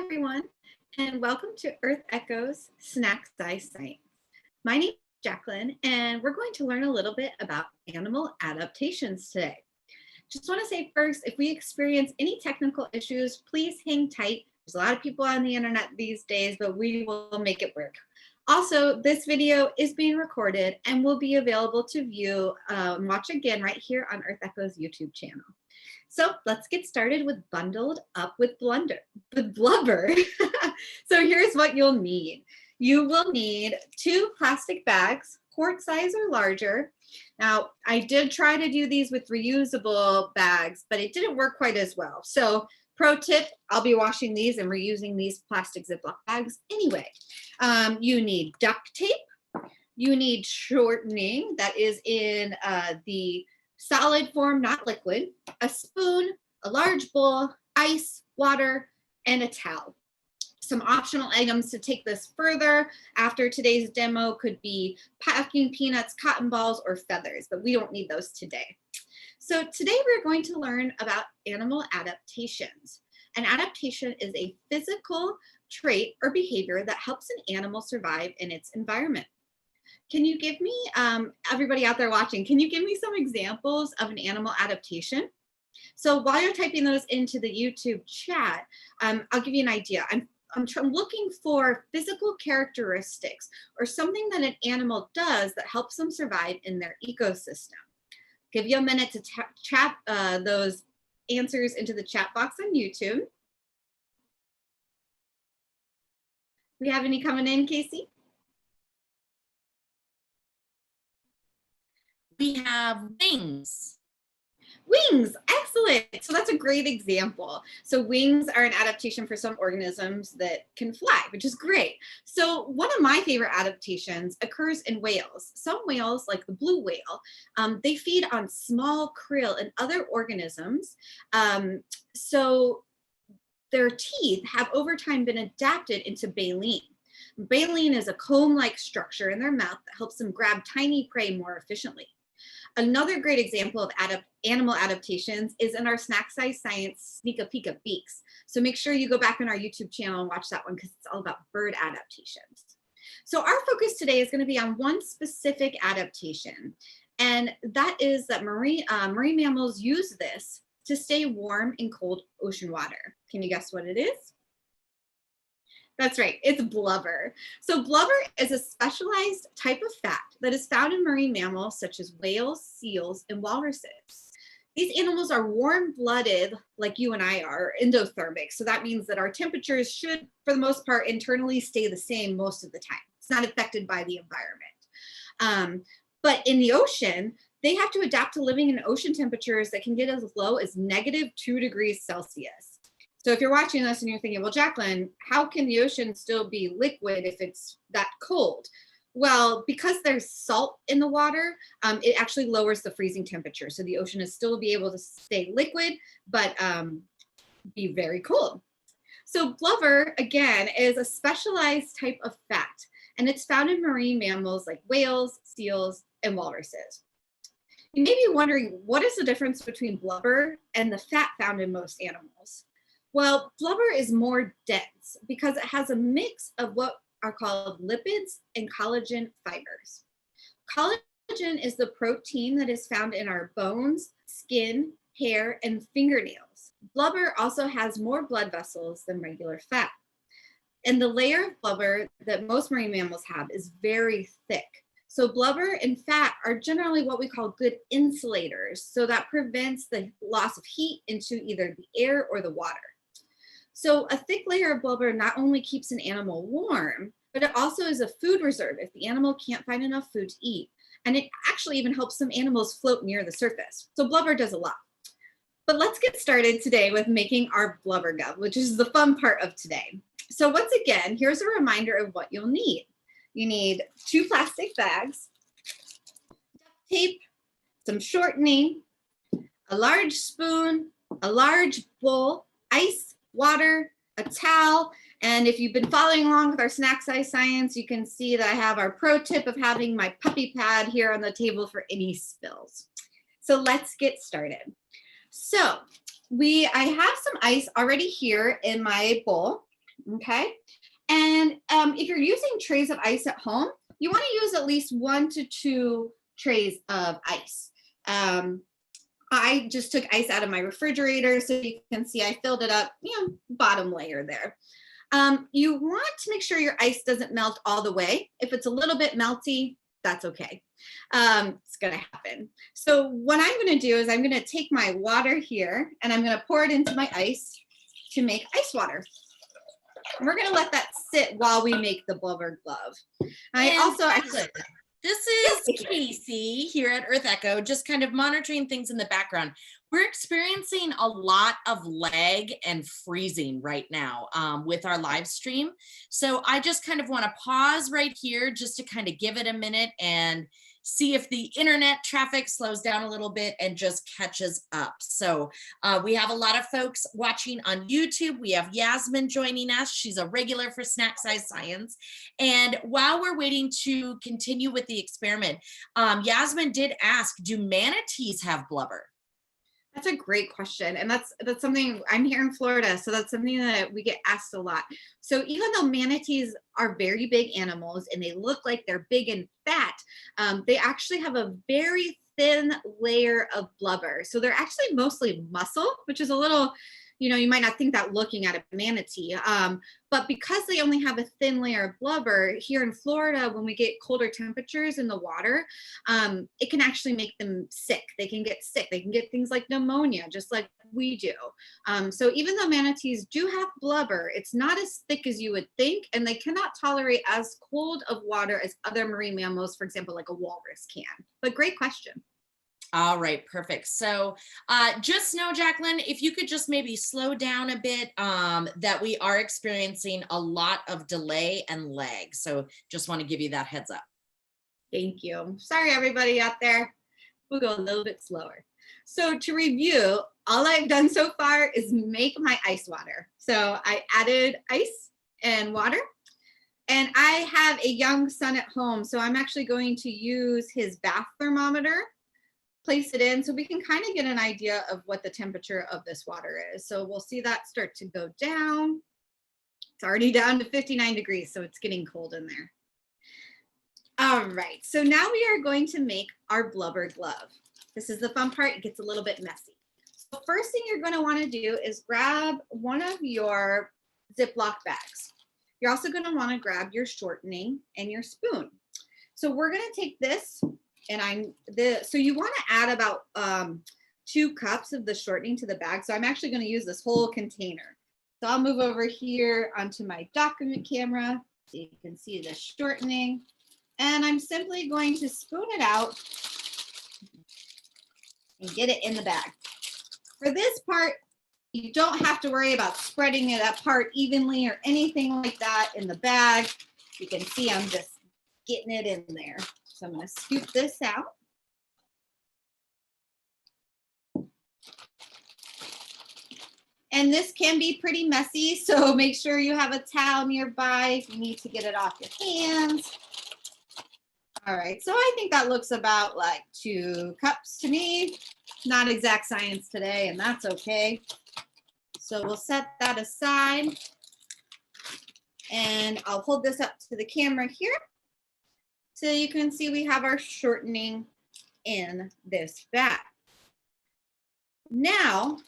everyone, and welcome to EarthEcho's Snack Size Science. My name is Jacqueline, and we're going to learn a little bit about animal adaptations today. Just want to say first, if we experience any technical issues, please hang tight. There's a lot of people on the internet these days, but we will make it work. Also, this video is being recorded and will be available to view and watch again right here on EarthEcho's YouTube channel. So let's get started with bundled up with blubber. So here's what you'll need. You will need 2 plastic bags, quart size or larger. Now, I did try to do these with reusable bags, but it didn't work quite as well. So pro tip, I'll be washing these and reusing these plastic Ziploc bags anyway. You need duct tape. You need shortening that is in the solid form, not liquid, a spoon, a large bowl, ice, water, and a towel. Some optional items to take this further after today's demo could be packing peanuts, cotton balls, or feathers, but we don't need those today. So today we're going to learn about animal adaptations. An adaptation is a physical trait or behavior that helps an animal survive in its environment. Can you give me, everybody out there watching, can you give me some examples of an animal adaptation? So while you're typing those into the YouTube chat, I'll give you an idea. I'm looking for physical characteristics or something that an animal does that helps them survive in their ecosystem. Give you a minute to chat those answers into the chat box on YouTube. We have any coming in, Casey? We have wings. Wings, excellent. So that's a great example. So wings are an adaptation for some organisms that can fly, which is great. So one of my favorite adaptations occurs in whales. Some whales, like the blue whale, they feed on small krill and other organisms. So their teeth have over time been adapted into baleen. Baleen is a comb-like structure in their mouth that helps them grab tiny prey more efficiently. Another great example of animal adaptations is in our Snack Size Science Sneak a Peek at Beaks. So make sure you go back on our YouTube channel and watch that one because it's all about bird adaptations. So our focus today is going to be on one specific adaptation, and that is that marine mammals use this to stay warm in cold ocean water. Can you guess what it is? That's right, it's blubber. So blubber is a specialized type of fat that is found in marine mammals such as whales, seals, and walruses. These animals are warm-blooded like you and I are, endothermic. So that means that our temperatures should, for the most part, internally stay the same most of the time. It's not affected by the environment. But in the ocean, they have to adapt to living in ocean temperatures that can get as low as -2 degrees Celsius. So if you're watching this and you're thinking, well, Jacqueline, how can the ocean still be liquid if it's that cold? Well, because there's salt in the water, it actually lowers the freezing temperature. So the ocean is still be able to stay liquid, but be very cold. So blubber, again, is a specialized type of fat, and it's found in marine mammals like whales, seals, and walruses. You may be wondering, what is the difference between blubber and the fat found in most animals? Well, blubber is more dense because it has a mix of what are called lipids and collagen fibers. Collagen is the protein that is found in our bones, skin, hair, and fingernails. Blubber also has more blood vessels than regular fat. And the layer of blubber that most marine mammals have is very thick. So blubber and fat are generally what we call good insulators. So that prevents the loss of heat into either the air or the water. So a thick layer of blubber not only keeps an animal warm, but it also is a food reserve if the animal can't find enough food to eat. And it actually even helps some animals float near the surface. So blubber does a lot. But let's get started today with making our blubber glove, which is the fun part of today. So once again, here's a reminder of what you'll need. You need 2 plastic bags, duct tape, some shortening, a large spoon, a large bowl, ice, water, a towel, and if you've been following along with our Snack Size Science, you can see that I have our pro tip of having my puppy pad here on the table for any spills. So let's get started. So I have some ice already here in my bowl. Okay. And if you're using trays of ice at home, you want to use at least 1 to 2 trays of ice. I just took ice out of my refrigerator, so you can see I filled it up, bottom layer there. You want to make sure your ice doesn't melt all the way. If it's a little bit melty, that's okay. It's gonna happen. So what I'm gonna do is I'm gonna take my water here and I'm gonna pour it into my ice to make ice water. And we're gonna let that sit while we make the Blubber Glove. This is Casey here at EarthEcho, just kind of monitoring things in the background. We're experiencing a lot of lag and freezing right now with our live stream. So I just kind of want to pause right here just to kind of give it a minute and see if the internet traffic slows down a little bit and just catches up. So we have a lot of folks watching on YouTube. We have Yasmin joining us. She's a regular for Snack Size Science. And while we're waiting to continue with the experiment, Yasmin did ask, do manatees have blubber? That's a great question. And that's something, I'm here in Florida, so that's something that we get asked a lot. So even though manatees are very big animals and they look like they're big and fat, they actually have a very thin layer of blubber. So they're actually mostly muscle, which is a little, you might not think that looking at a manatee. But because they only have a thin layer of blubber, here in Florida, when we get colder temperatures in the water, it can actually make them sick. They can get sick. They can get things like pneumonia, just like we do. So even though manatees do have blubber, it's not as thick as you would think, and they cannot tolerate as cold of water as other marine mammals, for example, like a walrus can. But great question. All right, perfect. So just know, Jacqueline, if you could just maybe slow down a bit, that we are experiencing a lot of delay and lag. So just want to give you that heads up. Thank you. Sorry, everybody out there. We'll go a little bit slower. So to review, all I've done so far is make my ice water. So I added ice and water. And I have a young son at home, so I'm actually going to use his bath thermometer, place it in so we can kind of get an idea of what the temperature of this water is. So we'll see that start to go down. It's already down to 59 degrees, so it's getting cold in there. All right, so now we are going to make our Blubber Glove. This is the fun part. It gets a little bit messy. So first thing you're going to want to do is grab one of your Ziploc bags. You're also going to want to grab your shortening and your spoon. So we're going to take this, and so you want to add about 2 cups of the shortening to the bag. So I'm actually going to use this whole container. So I'll move over here onto my document camera so you can see the shortening. And I'm simply going to spoon it out and get it in the bag. For this part, you don't have to worry about spreading it apart evenly or anything like that in the bag. You can see I'm just getting it in there. So I'm going to scoop this out. And this can be pretty messy, so make sure you have a towel nearby if you need to get it off your hands. All right, so I think that looks about like 2 cups to me. Not exact science today, and that's okay. So we'll set that aside. And I'll hold this up to the camera here. So you can see we have our shortening in this bag. Now,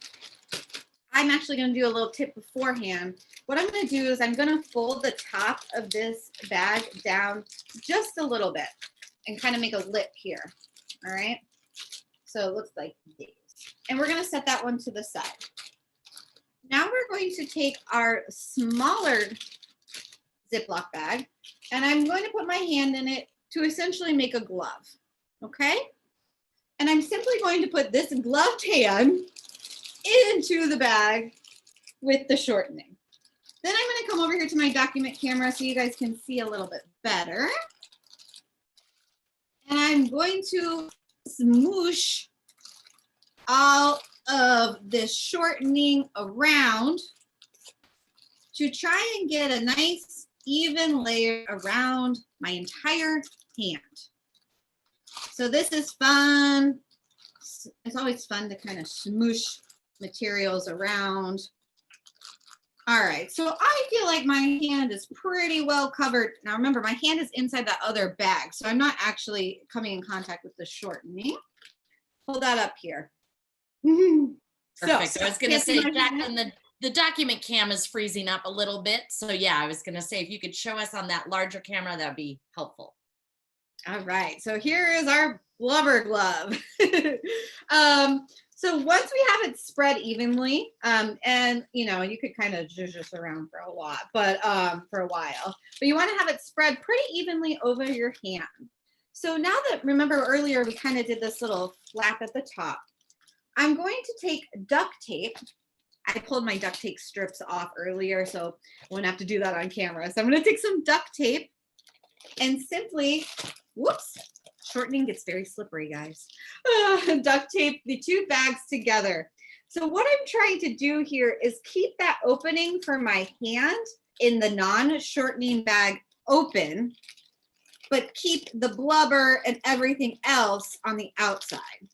I'm actually going to do a little tip beforehand. What I'm going to do is I'm going to fold the top of this bag down just a little bit and kind of make a lip here. All right. So it looks like this. And we're going to set that one to the side. Now we're going to take our smaller Ziploc bag, and I'm going to put my hand in it to essentially make a glove. Okay. And I'm simply going to put this gloved hand into the bag with the shortening. Then I'm going to come over here to my document camera so you guys can see a little bit better. And I'm going to smoosh all of this shortening around to try and get a nice even layer around my entire hand. So this is fun. It's always fun to kind of smoosh materials around. All right, so I feel like my hand is pretty well covered. Now remember, my hand is inside that other bag, so I'm not actually coming in contact with the shortening. Hold that up here. Perfect. So, I was going to say, Jacqueline, the document cam is freezing up a little bit. So yeah, I was going to say, if you could show us on that larger camera, that'd be helpful. All right, so here is our Blubber Glove. So once we have it spread evenly, and you know, you could kind of zhuzh this around for a lot, but for a while, but you want to have it spread pretty evenly over your hand. So now that, remember earlier, we kind of did this little flap at the top. I'm going to take duct tape. I pulled my duct tape strips off earlier, so I won't have to do that on camera. So I'm going to take some duct tape and simply, whoops, shortening gets very slippery, guys. Duct tape the two bags together. So what I'm trying to do here is keep that opening for my hand in the non-shortening bag open, but keep the blubber and everything else on the outside.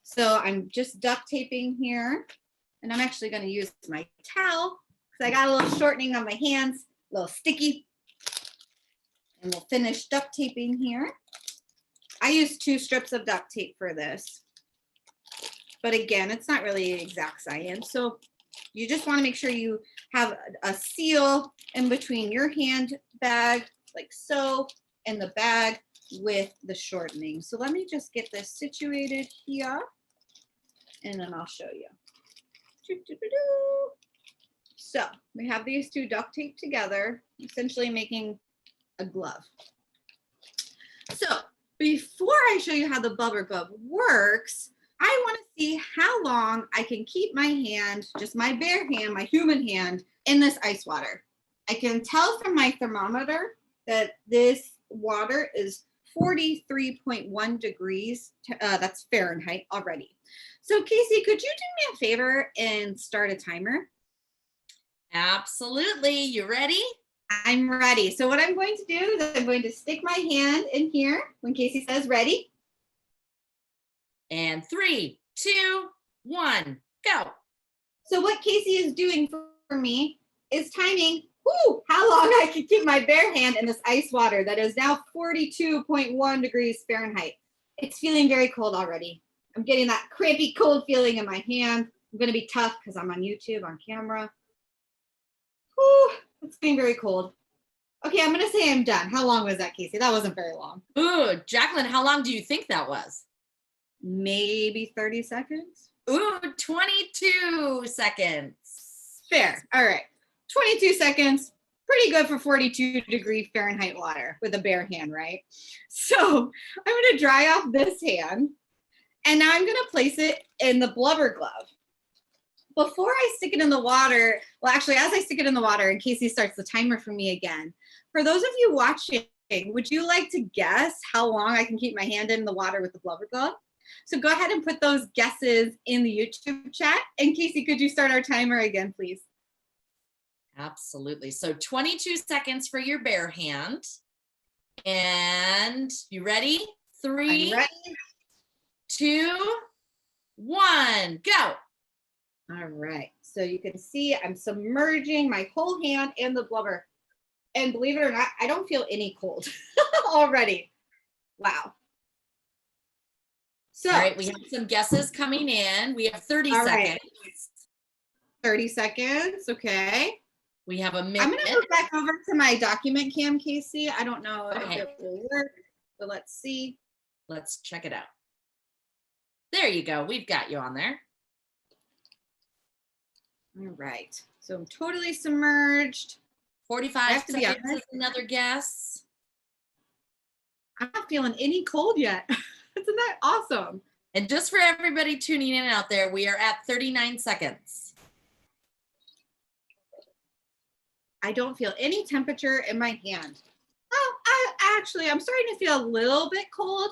So I'm just duct taping here, and I'm actually going to use my towel because I got a little shortening on my hands, a little sticky. And we'll finish duct taping here. I used 2 strips of duct tape for this. But again, it's not really exact science. So you just want to make sure you have a seal in between your hand bag, like so, and the bag with the shortening. So let me just get this situated here, and then I'll show you. So we have these 2 duct tape together, essentially making a glove. So before I show you how the Blubber Glove works, I want to see how long I can keep my hand, just my bare hand, my human hand, in this ice water. I can tell from my thermometer that this water is 43.1 degrees, that's Fahrenheit already. So Casey, could you do me a favor and start a timer? Absolutely. You ready? I'm ready. So what I'm going to do is I'm going to stick my hand in here when Casey says ready. And 3, 2, 1, go. So what Casey is doing for me is timing how long I can keep my bare hand in this ice water that is now 42.1 degrees Fahrenheit. It's feeling very cold already. I'm getting that crampy cold feeling in my hand. I'm going to be tough because I'm on YouTube, on camera. Whew, it's getting very cold. Okay, I'm going to say I'm done. How long was that, Casey? That wasn't very long. Ooh, Jacqueline, how long do you think that was? Maybe 30 seconds. Ooh, 22 seconds. Fair. All right. 22 seconds. Pretty good for 42-degree Fahrenheit water with a bare hand, right? So I'm going to dry off this hand. And now I'm going to place it in the Blubber Glove. Before I stick it in the water, well, actually, as I stick it in the water, and Casey starts the timer for me again, for those of you watching, would you like to guess how long I can keep my hand in the water with the Blubber Glove? So go ahead and put those guesses in the YouTube chat. And Casey, could you start our timer again, please? Absolutely. So 22 seconds for your bare hand. And you ready? 3, 2, 1, go. All right. So you can see I'm submerging my whole hand in the blubber. And believe it or not, I don't feel any cold already. Wow. So, all right, we have some guesses coming in. We have 30 seconds. Right. 30 seconds. Okay. We have a minute. I'm going to move back over to my document cam, Casey. I don't know if it will work, but let's see. Let's check it out. There you go. We've got you on there. All right. So I'm totally submerged. 45 seconds is another guess. I'm not feeling any cold yet. Isn't that awesome? And just for everybody tuning in out there, we are at 39 seconds. I don't feel any temperature in my hand. Oh, I'm starting to feel a little bit cold,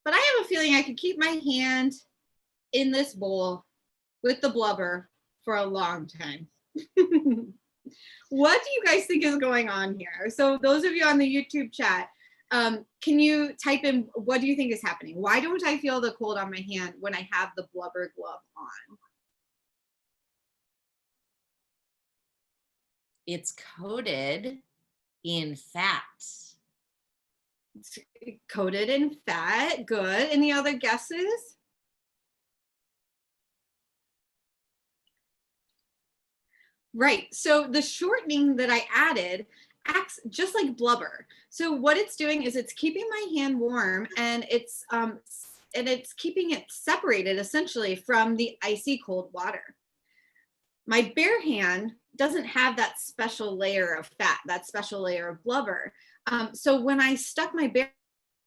but I have a feeling I could keep my hand in this bowl with the blubber for a long time. What do you guys think is going on here? So those of you on the YouTube chat, can you type in, what do you think is happening? Why don't I feel the cold on my hand when I have the Blubber Glove on? It's coated in fat. It's coated in fat. Good. Any other guesses? Right. So the shortening that I added acts just like blubber. So what it's doing is it's keeping my hand warm, and it's keeping it separated essentially from the icy cold water. My bare hand doesn't have that special layer of fat, that special layer of blubber. So when I stuck my bare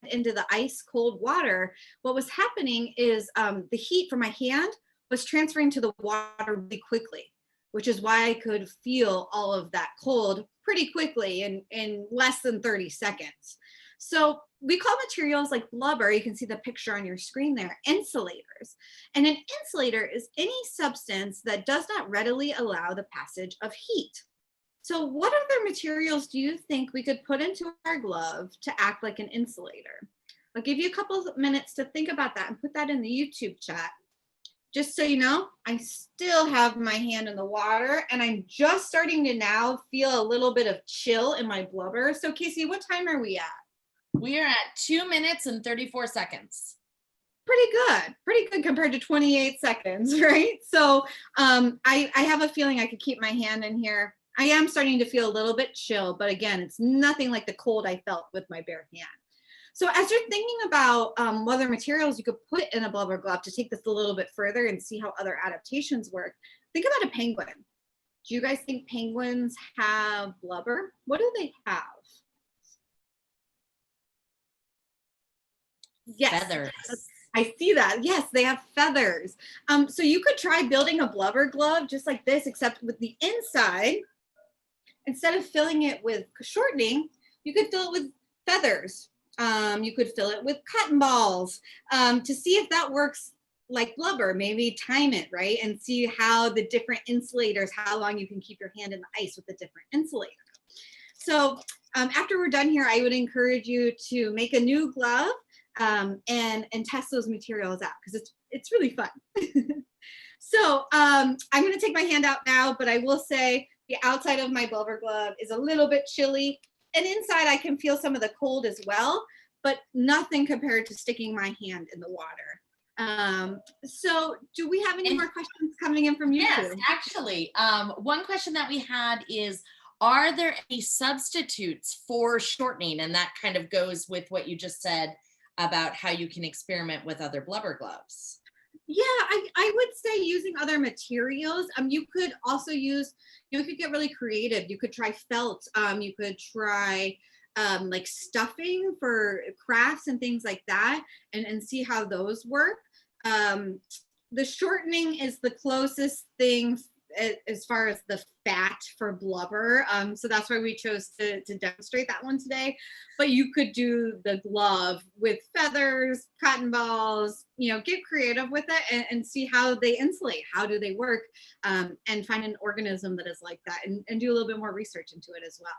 hand into the ice cold water, what was happening is the heat from my hand was transferring to the water really quickly, which is why I could feel all of that cold pretty quickly in less than 30 seconds. So we call materials like blubber, you can see the picture on your screen there, insulators. And an insulator is any substance that does not readily allow the passage of heat. So what other materials do you think we could put into our glove to act like an insulator? I'll give you a couple of minutes to think about that and put that in the YouTube chat. Just so you know, I still have my hand in the water, and I'm just starting to now feel a little bit of chill in my blubber. So Casey, what time are we at? We are at 2 minutes and 34 seconds. Pretty good compared to 28 seconds, right? So I have a feeling I could keep my hand in here. I am starting to feel a little bit chill, but again, it's nothing like the cold I felt with my bare hand. So as you're thinking about what other materials you could put in a blubber glove to take this a little bit further and see how other adaptations work, think about a penguin. Do you guys think penguins have blubber? What do they have? Yes. Feathers. I see that. Yes, they have feathers. So you could try building a blubber glove just like this, except with the inside, instead of filling it with shortening, you could fill it with feathers. You could fill it with cotton balls to see if that works like blubber. Maybe time it, right? And see how the different insulators, how long you can keep your hand in the ice with the different insulator. So after we're done here, I would encourage you to make a new glove and test those materials out, because it's really fun. So I'm going to take my hand out now, but I will say the outside of my blubber glove is a little bit chilly, and inside I can feel some of the cold as well, but nothing compared to sticking my hand in the water. So do we have any more questions coming in from YouTube? Yes, actually, one question that we had is, are there any substitutes for shortening? And that kind of goes with what you just said about how you can experiment with other blubber gloves. Yeah, I would say using other materials. You could also use, you could get really creative. You could try felt. You could try like stuffing for crafts and things like that, and see how those work. The shortening is the closest thing as far as the fat for blubber. So that's why we chose to demonstrate that one today. But you could do the glove with feathers, cotton balls, get creative with it and see how they insulate, how do they work, and find an organism that is like that, and do a little bit more research into it as well.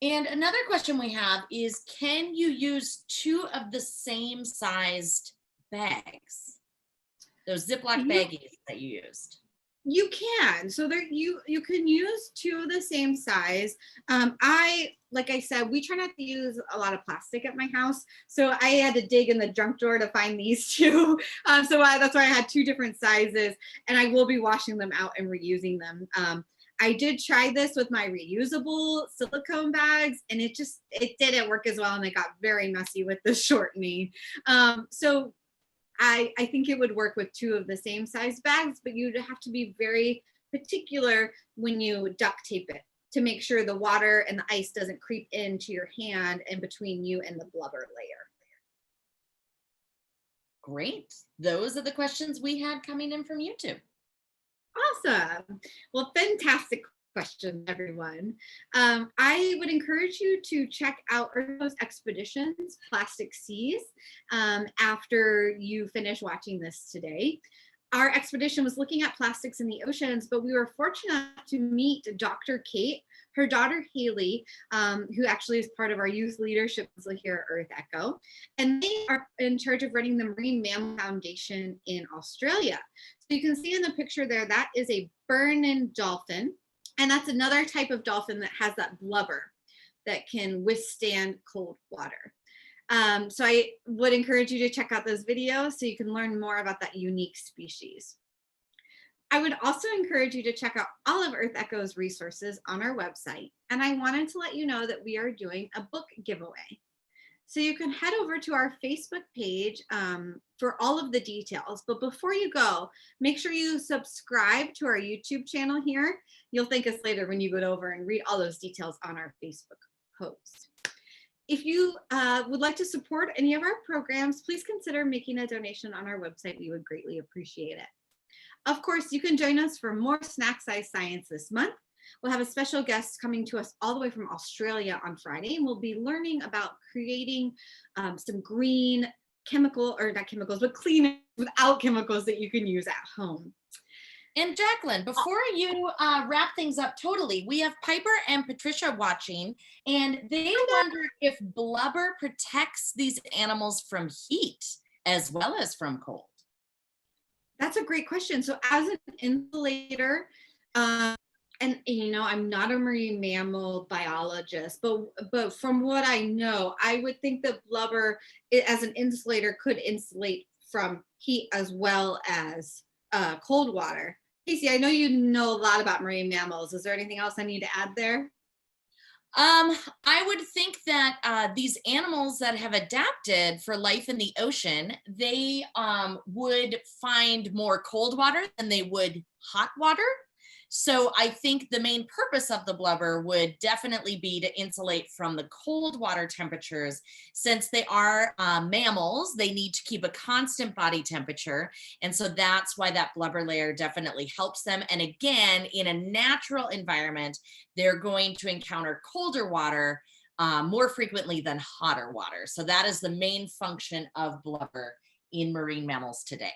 And another question we have is, can you use 2 of the same sized bags? Those Ziploc baggies that you used. You can. So there you can use 2 of the same size. Like I said, we try not to use a lot of plastic at my house. So I had to dig in the junk drawer to find these 2. That's why I had 2 different sizes, and I will be washing them out and reusing them. I did try this with my reusable silicone bags, and it didn't work as well, and it got very messy with the shortening. So I think it would work with 2 of the same size bags, but you'd have to be very particular when you duct tape it to make sure the water and the ice doesn't creep into your hand and between you and the blubber layer. Great. Those are the questions we had coming in from YouTube. Awesome. Well, fantastic question, everyone. I would encourage you to check out EarthEcho's Expeditions Plastic Seas after you finish watching this today. Our expedition was looking at plastics in the oceans, but we were fortunate to meet Dr. Kate, her daughter Haley, who actually is part of our youth leadership here at EarthEcho, and they are in charge of running the Marine Mammal Foundation in Australia. So you can see in the picture there, that is a burn-in dolphin. And that's another type of dolphin that has that blubber that can withstand cold water. So I would encourage you to check out those videos so you can learn more about that unique species. I would also encourage you to check out all of EarthEcho's resources on our website. And I wanted to let you know that we are doing a book giveaway. So you can head over to our Facebook page for all of the details. But before you go, make sure you subscribe to our YouTube channel here. You'll thank us later when you go over and read all those details on our Facebook post. If you would like to support any of our programs, please consider making a donation on our website. We would greatly appreciate it. Of course, you can join us for more Snack Size Science this month. We'll have a special guest coming to us all the way from Australia on Friday, and we'll be learning about creating some green chemical, or not chemicals, but clean without chemicals that you can use at home. And Jacqueline, before you wrap things up totally, we have Piper and Patricia watching, and they wonder if blubber protects these animals from heat as well as from cold. That's a great question. So as an insulator, and you know, I'm not a marine mammal biologist, but from what I know, I would think that blubber as an insulator could insulate from heat as well as cold water. Casey, I know you know a lot about marine mammals. Is there anything else I need to add there? I would think that these animals that have adapted for life in the ocean, they would find more cold water than they would hot water. So I think the main purpose of the blubber would definitely be to insulate from the cold water temperatures. Since they are mammals, they need to keep a constant body temperature. And so that's why that blubber layer definitely helps them. And again, in a natural environment, they're going to encounter colder water more frequently than hotter water. So that is the main function of blubber in marine mammals today.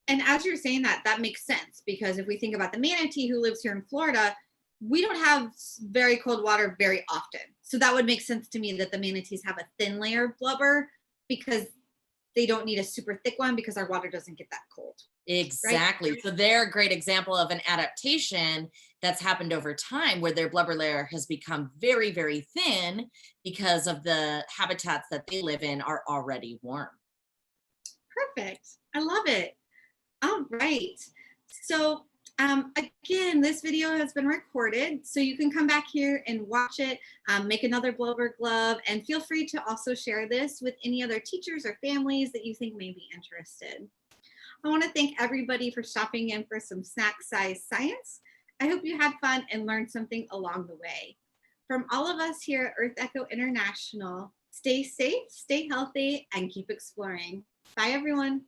And as you're saying that, that makes sense, because if we think about the manatee who lives here in Florida, we don't have very cold water very often. So that would make sense to me that the manatees have a thin layer of blubber because they don't need a super thick one because our water doesn't get that cold. Exactly. Right? So they're a great example of an adaptation that's happened over time where their blubber layer has become very, very thin because of the habitats that they live in are already warm. Perfect. I love it. All right. So again, this video has been recorded, so you can come back here and watch it, make another Blubber Glove, and feel free to also share this with any other teachers or families that you think may be interested. I want to thank everybody for stopping in for some snack size science. I hope you had fun and learned something along the way. From all of us here at EarthEcho International, stay safe, stay healthy, and keep exploring. Bye, everyone.